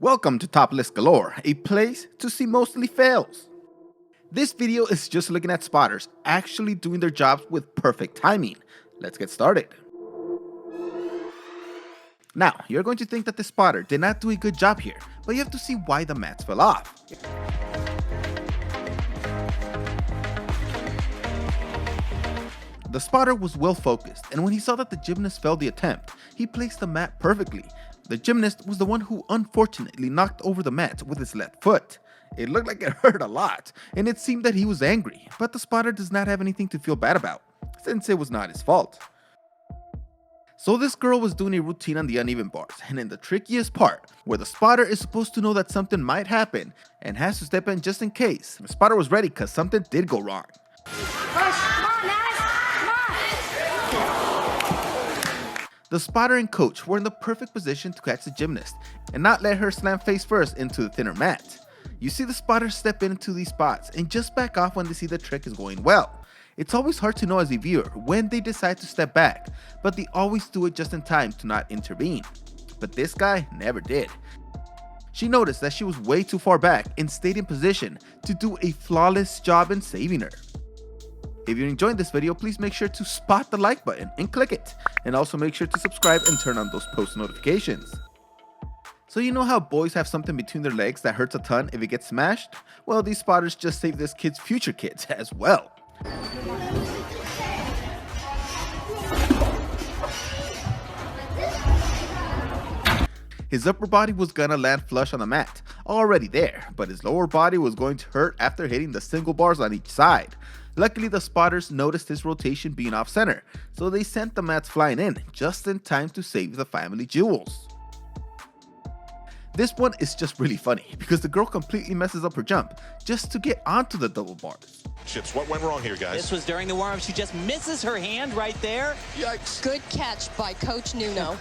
Welcome to Top List Galore, a place to see mostly fails. This video is just looking at spotters actually doing their jobs with perfect timing. Let's get started. Now, you're going to think that the spotter did not do a good job here, but you have to see why the mats fell off. The spotter was well focused, and when he saw that the gymnast failed the attempt, he placed the mat perfectly. The gymnast was the one who unfortunately knocked over the mat with his left foot. It looked like it hurt a lot, and it seemed that he was angry, but the spotter does not have anything to feel bad about, since it was not his fault. So this girl was doing a routine on the uneven bars, and in the trickiest part, where the spotter is supposed to know that something might happen, and has to step in just in case, the spotter was ready because something did go wrong. The spotter and coach were in the perfect position to catch the gymnast and not let her slam face first into the thinner mat. You see the spotters step into these spots and just back off when they see the trick is going well. It's always hard to know as a viewer when they decide to step back, but they always do it just in time to not intervene. But this guy never did. She noticed that she was way too far back and stayed in position to do a flawless job in saving her. If you enjoyed this video, please make sure to spot the like button and click it, and also make sure to subscribe and turn on those post notifications. So you know how boys have something between their legs that hurts a ton if it gets smashed? Well, these spotters just saved this kid's future kids as well. His upper body was gonna land flush on the mat, already there, but his lower body was going to hurt after hitting the single bars on each side. Luckily, the spotters noticed his rotation being off center, so they sent the mats flying in, just in time to save the family jewels. This one is just really funny, because the girl completely messes up her jump, just to get onto the double bars. Chips, what went wrong here, guys? This was during the warm-up. She just misses her hand right there. Yikes. Good catch by Coach Nuno.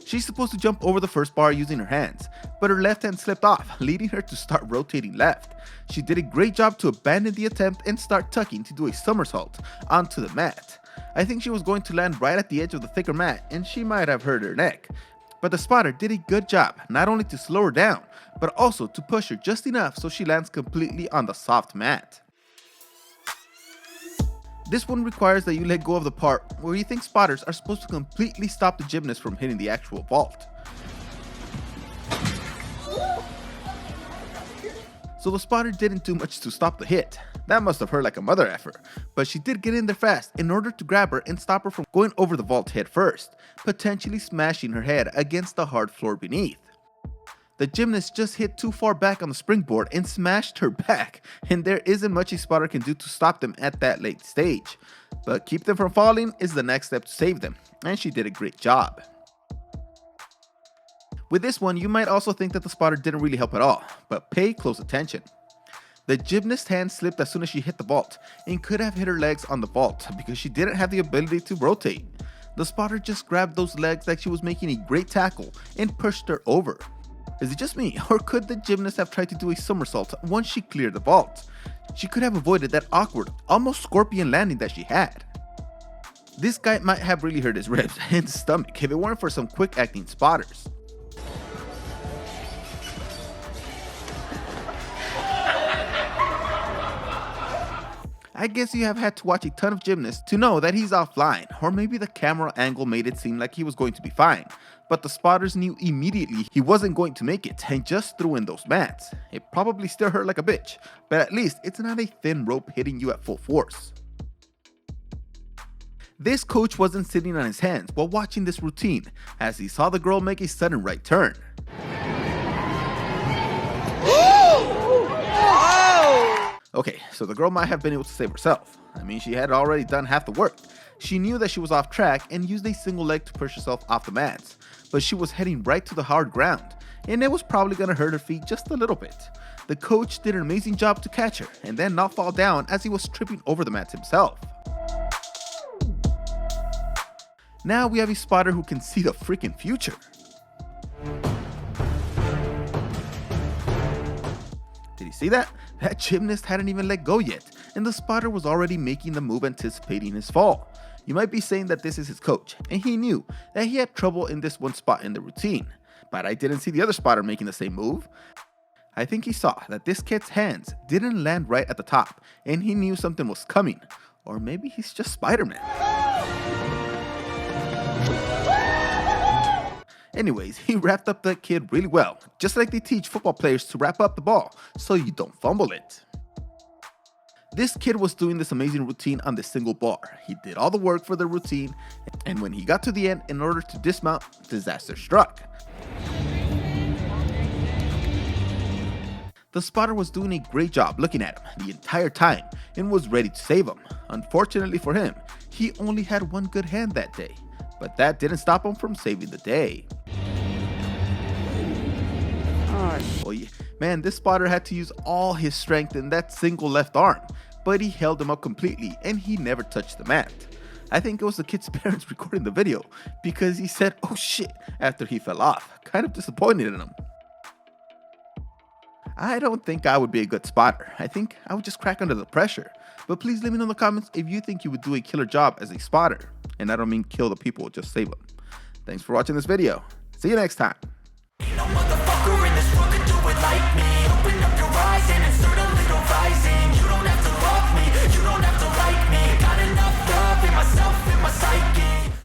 She's supposed to jump over the first bar using her hands, but her left hand slipped off, leading her to start rotating left. She did a great job to abandon the attempt and start tucking to do a somersault onto the mat. I think she was going to land right at the edge of the thicker mat, and she might have hurt her neck. But the spotter did a good job, not only to slow her down, but also to push her just enough so she lands completely on the soft mat. This one requires that you let go of the part where you think spotters are supposed to completely stop the gymnast from hitting the actual vault. So the spotter didn't do much to stop the hit. That must have hurt like a mother effer, but she did get in there fast in order to grab her and stop her from going over the vault head first, potentially smashing her head against the hard floor beneath. The gymnast just hit too far back on the springboard and smashed her back, and there isn't much a spotter can do to stop them at that late stage. But keep them from falling is the next step to save them, and she did a great job. With this one, you might also think that the spotter didn't really help at all, but pay close attention. The gymnast's hand slipped as soon as she hit the vault, and could have hit her legs on the vault because she didn't have the ability to rotate. The spotter just grabbed those legs like she was making a great tackle and pushed her over. Is it just me, or could the gymnast have tried to do a somersault once she cleared the vault? She could have avoided that awkward, almost scorpion landing that she had. This guy might have really hurt his ribs and stomach if it weren't for some quick acting spotters. I guess you have had to watch a ton of gymnasts to know that he's offline, or maybe the camera angle made it seem like he was going to be fine, but the spotters knew immediately he wasn't going to make it and just threw in those mats. It probably still hurt like a bitch, but at least it's not a thin rope hitting you at full force. This coach wasn't sitting on his hands while watching this routine, as he saw the girl make a sudden right turn. Okay, so the girl might have been able to save herself. I mean, she had already done half the work. She knew that she was off track and used a single leg to push herself off the mats, but she was heading right to the hard ground, and it was probably gonna hurt her feet just a little bit. The coach did an amazing job to catch her and then not fall down as he was tripping over the mats himself. Now we have a spotter who can see the freaking future. Did you see that? That gymnast hadn't even let go yet, and the spotter was already making the move anticipating his fall. You might be saying that this is his coach, and he knew that he had trouble in this one spot in the routine. but I didn't see the other spotter making the same move. I think he saw that this kid's hands didn't land right at the top, and he knew something was coming. Or maybe he's just Spider-Man. Anyways, he wrapped up that kid really well, just like they teach football players to wrap up the ball so you don't fumble it. This kid was doing this amazing routine on this single bar. He did all the work for the routine, and when he got to the end, in order to dismount, disaster struck. The spotter was doing a great job looking at him the entire time and was ready to save him. Unfortunately for him, he only had one good hand that day, but that didn't stop him from saving the day. Oh yeah, man, this spotter had to use all his strength in that single left arm, but he held him up completely and he never touched the mat. I think it was the kid's parents recording the video because he said, "Oh shit," after he fell off. Kind of disappointed in him. I don't think I would be a good spotter. I think I would just crack under the pressure. But please let me know in the comments if you think you would do a killer job as a spotter. And I don't mean kill the people, just save them. Thanks for watching this video. See you next time.